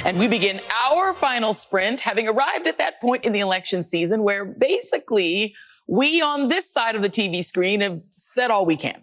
And we begin our final sprint, having arrived at that point in the election season where basically we on this side of the TV screen have said all we can.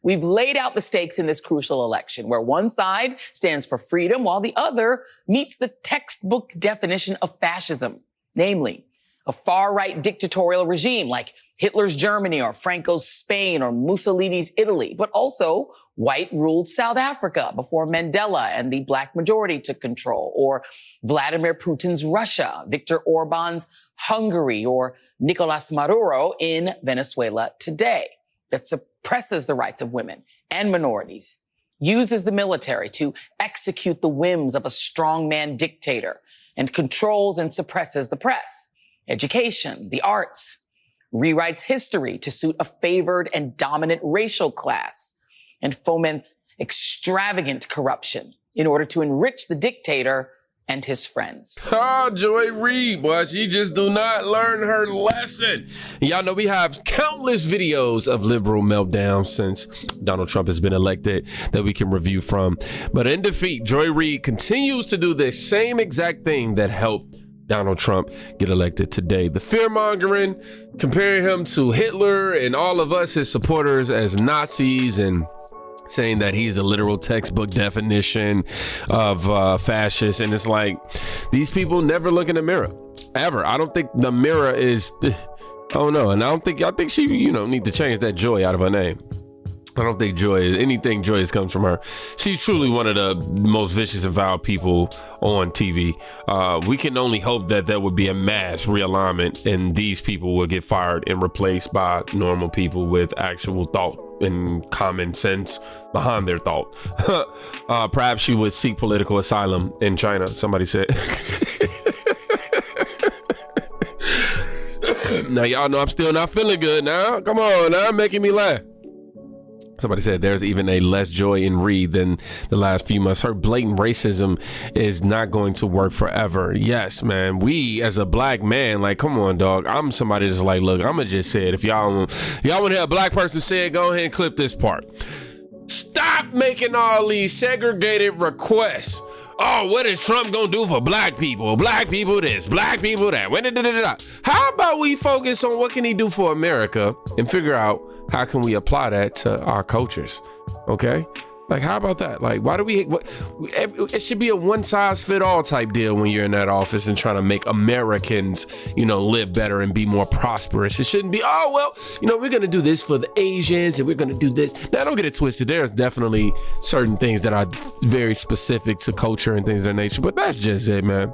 We've laid out the stakes in this crucial election, where one side stands for freedom while the other meets the textbook definition of fascism, namely a far-right dictatorial regime like Hitler's Germany or Franco's Spain or Mussolini's Italy, but also white-ruled South Africa before Mandela and the black majority took control, or Vladimir Putin's Russia, Viktor Orban's Hungary, or Nicolas Maduro in Venezuela today, that suppresses the rights of women and minorities, uses the military to execute the whims of a strongman dictator, and controls and suppresses the press, education, the arts, rewrites history to suit a favored and dominant racial class, and foments extravagant corruption in order to enrich the dictator and his friends. Oh, Joy Reid, boy, she just do not learn her lesson. Y'all know we have countless videos of liberal meltdowns since Donald Trump has been elected that we can review from. But in defeat, Joy Reid continues to do the same exact thing that helped Donald Trump get elected today. The fear-mongering, comparing him to Hitler and all of us, his supporters, as Nazis, and saying that he's a literal textbook definition of fascist. And it's like, these people never look in the mirror, ever. I don't think the mirror is, oh no. And I think she, need to change that Joy out of her name. I don't think anything joyous comes from her. She's truly one of the most vicious and vile people on TV. We can only hope that there would be a mass realignment and these people will get fired and replaced by normal people with actual thought and common sense behind their thought. Perhaps she would seek political asylum in China, somebody said. Now, y'all know I'm still not feeling good now. Come on now, making me laugh. Somebody said there's even a less joy in Reid than the last few months. Her blatant racism is not going to work forever. Yes, man. We as a black man, like, come on, dog. I'm somebody that's like, look, I'm gonna just say it. If y'all want to hear a black person say it, go ahead and clip this part. Stop making all these segregated requests. Oh, what is Trump gonna do for black people? Black people this, black people that. How about we focus on what can he do for America and figure out how can we apply that to our cultures? Okay, like how about that? Like, why do it should be a one size fit all type deal when you're in that office and trying to make Americans, live better and be more prosperous. It shouldn't be, oh, well, we're going to do this for the Asians and we're going to do this. Now, don't get it twisted. There's definitely certain things that are very specific to culture and things of that nature, but that's just it, man.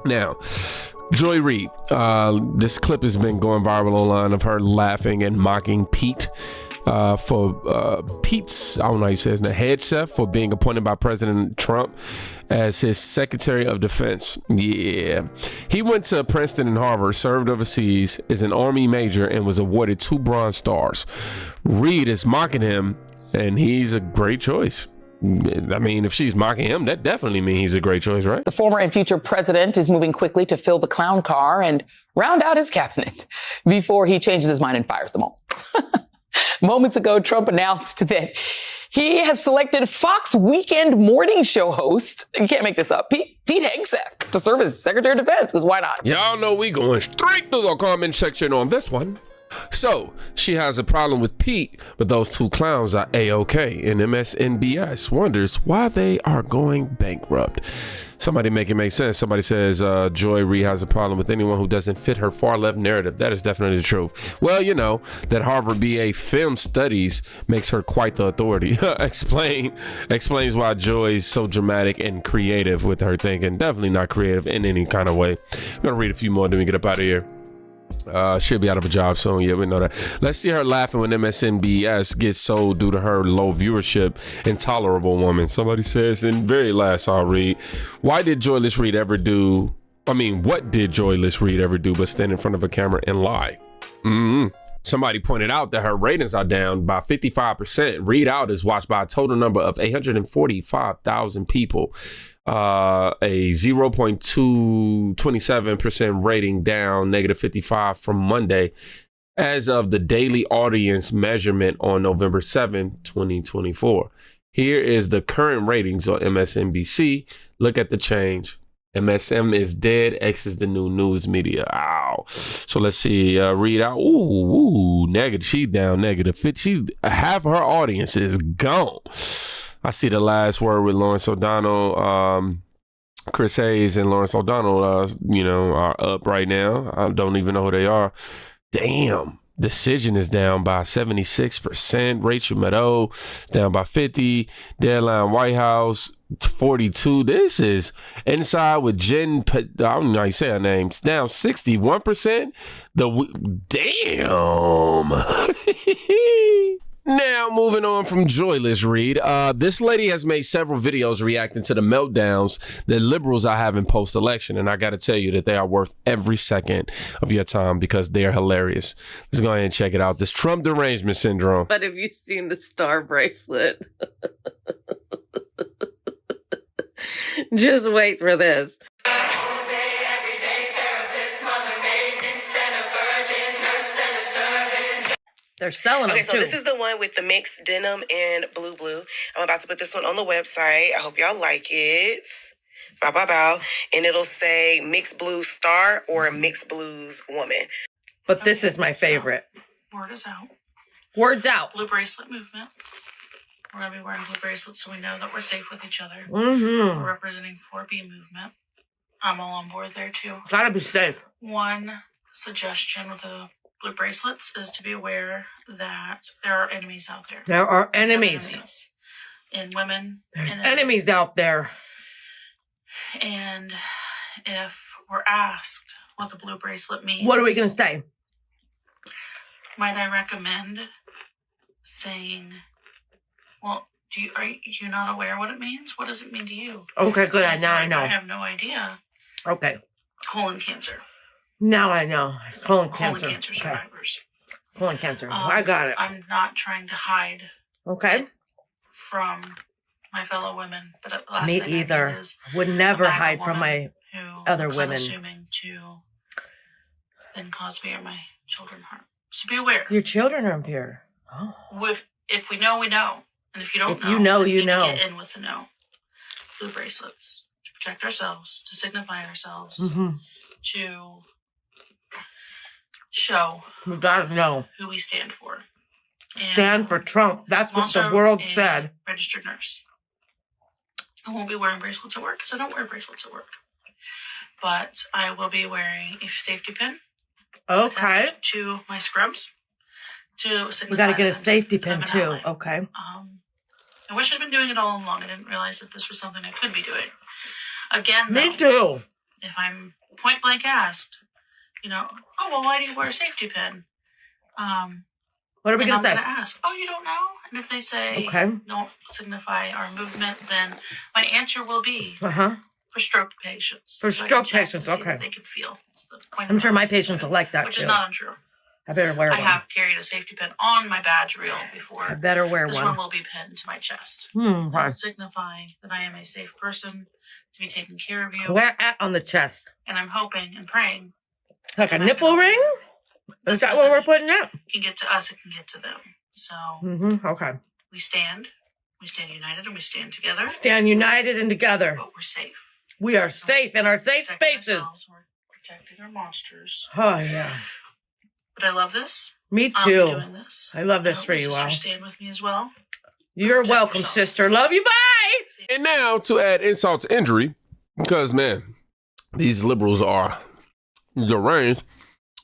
Now, Joy Reid, this clip has been going viral online of her laughing and mocking Pete for Pete's, I don't know how you say his name, Hegseth, for being appointed by President Trump as his Secretary of Defense. Yeah. He went to Princeton and Harvard, served overseas, is an Army major, and was awarded 2 Bronze Stars. Reid is mocking him, and he's a great choice. I mean, if she's mocking him, that definitely means he's a great choice, right? The former and future president is moving quickly to fill the clown car and round out his cabinet before he changes his mind and fires them all. Moments ago, Trump announced that he has selected Fox Weekend morning show host, you can't make this up, Pete Hegseth, to serve as Secretary of Defense, because why not? Y'all know we going straight to the comment section on this one. So she has a problem with Pete, but those 2 clowns are A-OK, and MSNBS wonders why they are going bankrupt. Somebody make it make sense. Somebody says Joy Reid has a problem with anyone who doesn't fit her far left narrative. That is definitely the truth. Well, that Harvard BA film studies makes her quite the authority. Explains why Joy is so dramatic and creative with her thinking. Definitely not creative in any kind of way. I'm gonna read a few more, then we get up out of here. She'll be out of a job soon. Yeah, we know that. Let's see her laughing when MSNBS gets sold due to her low viewership. Intolerable woman. Somebody says, and very last I'll read, what did Joyless Reid ever do but stand in front of a camera and lie? Somebody pointed out that her ratings are down by 55%. Reid Out is watched by a total number of 845,000 people. A 0.227% rating down, -55 from Monday, as of the daily audience measurement on November 7, 2024. Here is the current ratings on MSNBC. Look at the change. MSM is dead. X is the new news media. Ow. So let's see. Read out. Ooh, negative. She down negative 50. Half her audience is gone. I see the last word with Lawrence O'Donnell. Chris Hayes and Lawrence O'Donnell, are up right now. I don't even know who they are. Damn. Decision is down by 76%. Rachel Maddow is down by 50. Deadline White House 42. This is Inside with Jen. I don't know how you say her name. It's down 61%. Damn. Now, moving on from Joyless Read, this lady has made several videos reacting to the meltdowns that liberals are having post-election, and I got to tell you that they are worth every second of your time because they are hilarious. Let's go ahead and check it out. This Trump derangement syndrome. But have you seen the star bracelet? Just wait for this. They're selling them, so too. This is the one with the mixed denim and blue. I'm about to put this one on the website. I hope y'all like it. Bow, bow, bow. And it'll say mixed blues star or mixed blues woman. But this is my favorite. So, word is out. Word's out. Blue bracelet movement. We're going to be wearing blue bracelets so we know that we're safe with each other. Mm-hmm. We're representing 4B movement. I'm all on board there, too. Gotta be safe. One suggestion with the blue bracelets is to be aware that there are enemies out there. There are enemies. In women. There's enemies out there. And if we're asked what the blue bracelet means, what are we going to say? Might I recommend saying, well, are you not aware what it means? What does it mean to you? Okay, good. Now I know. I have no idea. Okay. Colon cancer. Now I know. Colon cancer. Colon cancer survivors. Okay. Colon cancer. I got it. I'm not trying to hide. Okay. From my fellow women, but at last me either. Would never hide from my other women. Assuming to then cause me or my children harm. So be aware. Your children are in fear. Oh. If we know, we know, and if you don't know, you know, then you know. Get in with the know. Blue bracelets to protect ourselves, to signify ourselves, to show. We gotta know who we stand for. Stand for Trump. That's what the world said. Registered nurse. I won't be wearing bracelets at work because I don't wear bracelets at work. But I will be wearing a safety pin. Okay. To my scrubs. We got to get a safety pin too. Okay. I wish I'd been doing it all along. I didn't realize that this was something I could be doing. Again, me too. If I'm point blank asked, oh, well, why do you wear a safety pin? What are we going to say? I'm going to ask, oh, you don't know? And if they say, don't signify our movement, then my answer will be for stroke patients. For stroke patients, okay. They can feel. It's the point I'm sure my patients will like that which too. Which is not untrue. I better wear one. I have carried a safety pin on my badge reel before. I better wear this one. This one will be pinned to my chest. Okay. To signify that I am a safe person to be taking care of you. Where at on the chest? And I'm hoping and praying. Like a nipple ring? Is that what we're putting up? It can get to us, it can get to them. So okay. We stand united and we stand together. Stand united and together. But we're safe. We are safe in our safe spaces. We're protecting our monsters. Oh yeah. But I love this. Me too. I'm doing this. I love this for you, Al. Stand with me as well. You're welcome, sister. Love you. Bye. And now to add insult to injury, because man, these liberals are deranged.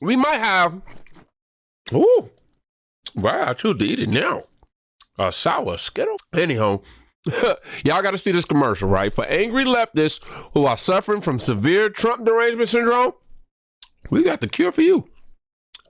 We might have. Ooh, wow! I choose to eat it now. A sour Skittle. Anyhow, y'all got to see this commercial, right? For angry leftists who are suffering from severe Trump derangement syndrome, we got the cure for you.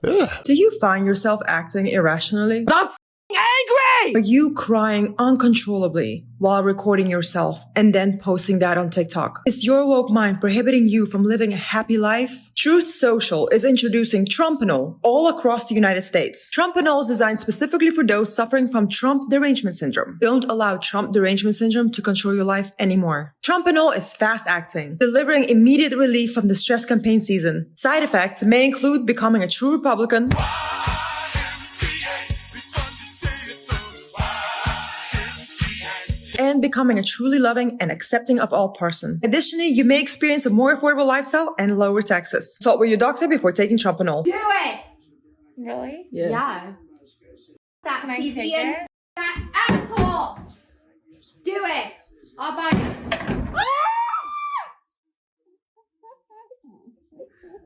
Ugh. Do you find yourself acting irrationally? Stop angry! Are you crying uncontrollably while recording yourself and then posting that on TikTok? Is your woke mind prohibiting you from living a happy life? Truth Social is introducing Trumpanol all across the United States. Trumpanol is designed specifically for those suffering from Trump derangement syndrome. Don't allow Trump derangement syndrome to control your life anymore. Trumpanol is fast-acting, delivering immediate relief from the stress campaign season. Side effects may include becoming a true Republican, and becoming a truly loving and accepting of all person. Additionally, you may experience a more affordable lifestyle and lower taxes. Consult with your doctor before taking Trumpanol. Do it! Really? Yes. Yeah. That Can I TV take and it? that asshole! Do it! I'll buy it.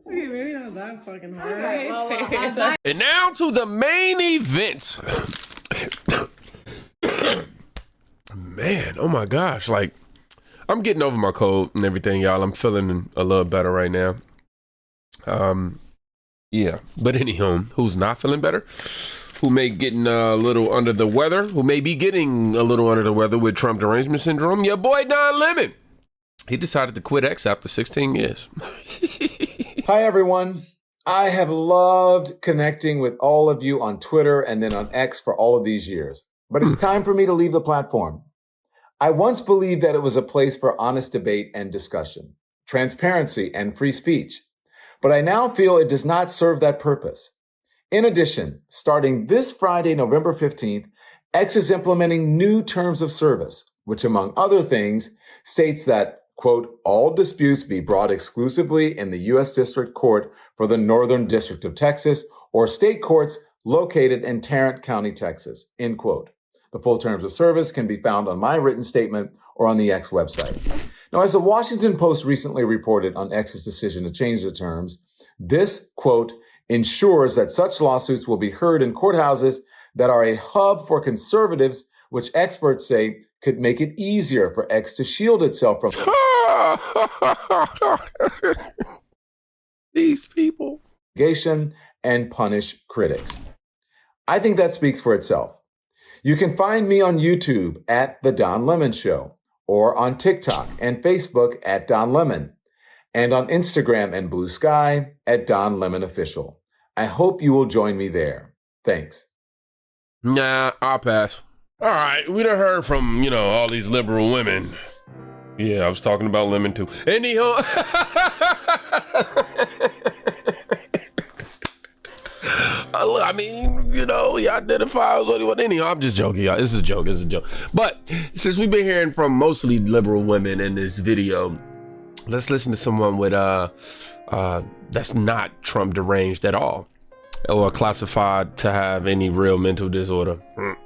Okay, maybe not that fucking hard. Okay, well, Okay, I'll buy And now to the main event. Man, oh my gosh. Like, I'm getting over my cold and everything, y'all. I'm feeling a little better right now. Yeah. But anyhow, who's not feeling better? Who may getting a little under the weather? Who may be getting a little under the weather with Trump derangement syndrome? Your boy Don Lemon. He decided to quit X after 16 years. Hi, everyone. I have loved connecting with all of you on Twitter and then on X for all of these years. But it's time for me to leave the platform. I once believed that it was a place for honest debate and discussion, transparency and free speech. But I now feel it does not serve that purpose. In addition, starting this Friday, November 15th, X is implementing new terms of service, which among other things states that, quote, all disputes be brought exclusively in the U.S. District Court for the Northern District of Texas or state courts located in Tarrant County, Texas, end quote. The full terms of service can be found on my written statement or on the X website. Now, as the Washington Post recently reported on X's decision to change the terms, this, quote, ensures that such lawsuits will be heard in courthouses that are a hub for conservatives, which experts say could make it easier for X to shield itself from These people. litigation and punish critics. I think that speaks for itself. You can find me on YouTube at The Don Lemon Show, or on TikTok and Facebook at Don Lemon, and on Instagram and Blue Sky at Don Lemon Official. I hope you will join me there. Thanks. Nah, I'll pass. All right, we done heard from, all these liberal women. Yeah, I was talking about lemon too. Anyhow, I mean, you identify as what. Anyhow, I'm just joking, y'all. This is a joke. But since we've been hearing from mostly liberal women in this video, let's listen to someone with that's not Trump deranged at all, or classified to have any real mental disorder.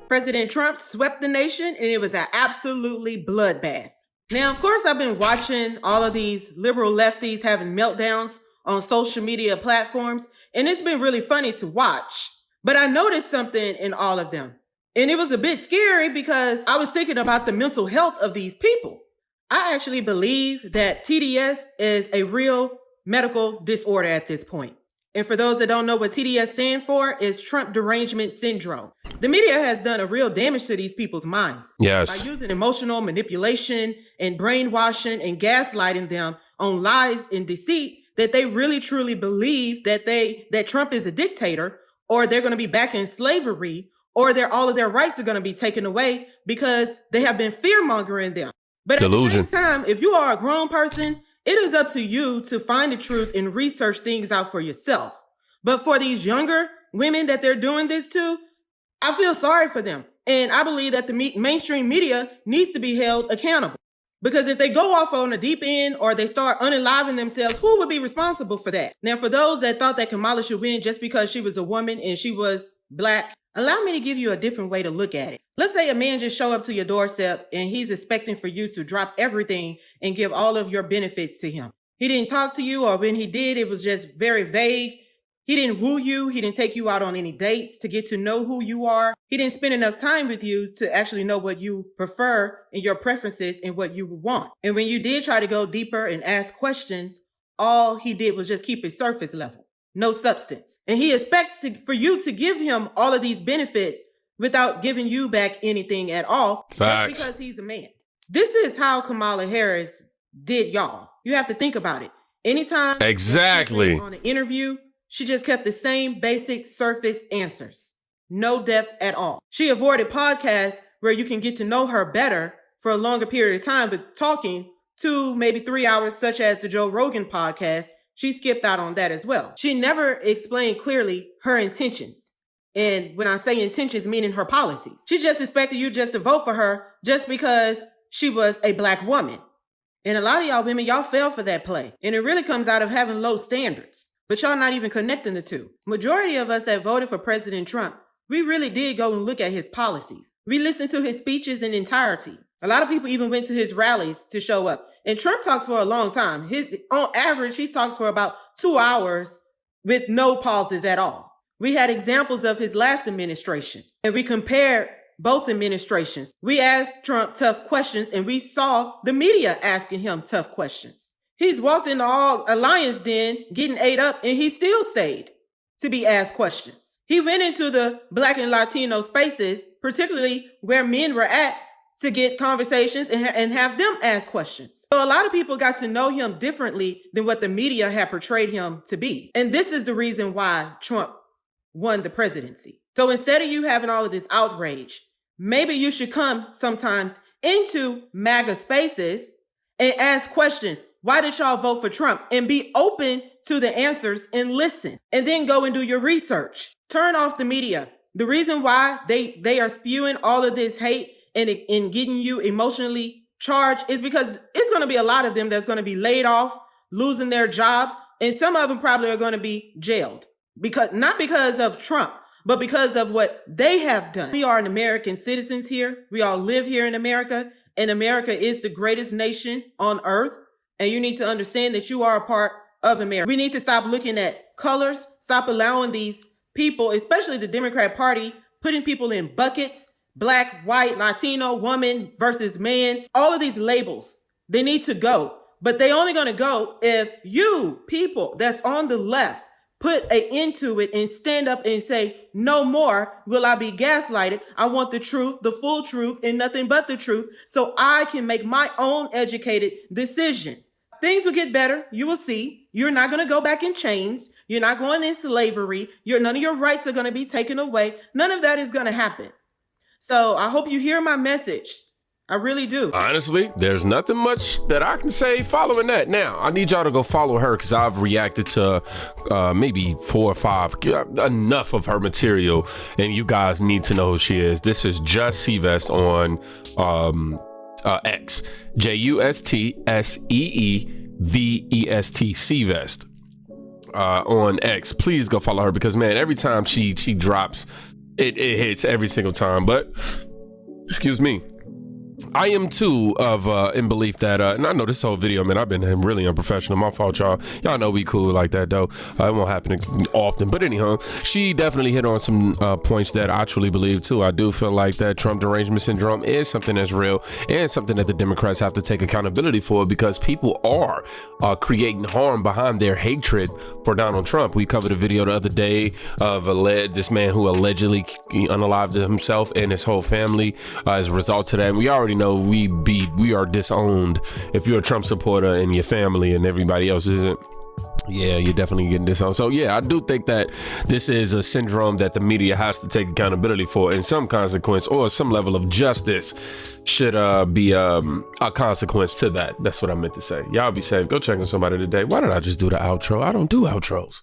President Trump swept the nation, and it was an absolutely bloodbath. Now, of course, I've been watching all of these liberal lefties having meltdowns on social media platforms, and it's been really funny to watch. But I noticed something in all of them, and it was a bit scary because I was thinking about the mental health of these people. I actually believe that TDS is a real medical disorder at this point. And for those that don't know what TDS stands for, is Trump derangement syndrome. The media has done a real damage to these people's minds. Yes. By using emotional manipulation and brainwashing and gaslighting them on lies and deceit that they really truly believe that Trump is a dictator, or they're going to be back in slavery, or all of their rights are going to be taken away because they have been fear-mongering them. But Delusion. at the same time, if you are a grown person, it is up to you to find the truth and research things out for yourself. But for these younger women that they're doing this to, I feel sorry for them. And I believe that the mainstream media needs to be held accountable. Because if they go off on a deep end or they start unaliving themselves, who would be responsible for that? Now, for those that thought that Kamala should win just because she was a woman and she was black, allow me to give you a different way to look at it. Let's say a man just show up to your doorstep and he's expecting for you to drop everything and give all of your benefits to him. He didn't talk to you, or when he did, it was just very vague. He didn't woo you. He didn't take you out on any dates to get to know who you are. He didn't spend enough time with you to actually know what you prefer and your preferences and what you want. And when you did try to go deeper and ask questions, all he did was just keep it surface level. No substance. And he expects for you to give him all of these benefits without giving you back anything at all. Facts. Just because he's a man. This is how Kamala Harris did y'all. You have to think about it. Anytime Exactly. on an interview, she just kept the same basic surface answers. No depth at all. She avoided podcasts where you can get to know her better for a longer period of time, but talking 2, maybe 3 hours, such as the Joe Rogan podcast, she skipped out on that as well. She never explained clearly her intentions. And when I say intentions, meaning her policies. She just expected you just to vote for her just because she was a Black woman. And a lot of y'all women, y'all fell for that play. And it really comes out of having low standards. But y'all not even connecting the two. Majority of us that voted for President Trump, we really did go and look at his policies. We listened to his speeches in entirety. A lot of people even went to his rallies to show up. And Trump talks for a long time. On average, he talks for about 2 hours with no pauses at all. We had examples of his last administration, and we compared both administrations. We asked Trump tough questions, and we saw the media asking him tough questions. He's walked into all alliance den, getting ate up, and he still stayed to be asked questions. He went into the Black and Latino spaces, particularly where men were at, to get conversations and have them ask questions. So a lot of people got to know him differently than what the media had portrayed him to be. And this is the reason why Trump won the presidency. So instead of you having all of this outrage, maybe you should come sometimes into MAGA spaces and ask questions. Why did y'all vote for Trump? And be open to the answers and listen. And then go and do your research. Turn off the media. The reason why they are spewing all of this hate and getting you emotionally charged is because it's going to be a lot of them that's going to be laid off, losing their jobs, and some of them probably are going to be jailed. Not because of Trump, but because of what they have done. We are an American citizens here. We all live here in America, and America is the greatest nation on earth. And you need to understand that you are a part of America. We need to stop looking at colors, stop allowing these people, especially the Democrat Party, putting people in buckets, Black, white, Latino, woman versus man. All of these labels, they need to go. But they only going to go if you people that's on the left put an end to it and stand up and say, no more will I be gaslighted. I want the truth, the full truth, and nothing but the truth, so I can make my own educated decision. Things will get better. You will see. You're not going to go back in chains. You're not going in slavery. None of your rights are going to be taken away. None of that is going to happen. So I hope you hear my message. I really do. Honestly, there's nothing much that I can say following that. Now, I need y'all to go follow her because I've reacted to maybe 4 or 5, enough of her material, and you guys need to know who she is. This is Just Seevest on X. JUSTSEEVEST Seevest on X. Please go follow her because, man, every time she drops, it hits every single time. But, excuse me. I am too of in belief that and I know this whole video, man, I've been really unprofessional. My fault, y'all know we cool like that though. It won't happen often, but anyhow, she definitely hit on some points that I truly believe too. I do feel like that Trump derangement syndrome is something that's real and something that the Democrats have to take accountability for, because people are creating harm behind their hatred for Donald Trump. We covered a video the other day of this man who allegedly unalived himself and his whole family as a result of that. And we already know we are disowned. If you're a Trump supporter and your family and everybody else isn't, yeah, you're definitely getting disowned. So yeah, I do think that this is a syndrome that the media has to take accountability for, and some consequence or some level of justice should be a consequence to that. That's what I meant to say. Y'all be safe. Go check on somebody today. Why did I just do the outro? I don't do outros.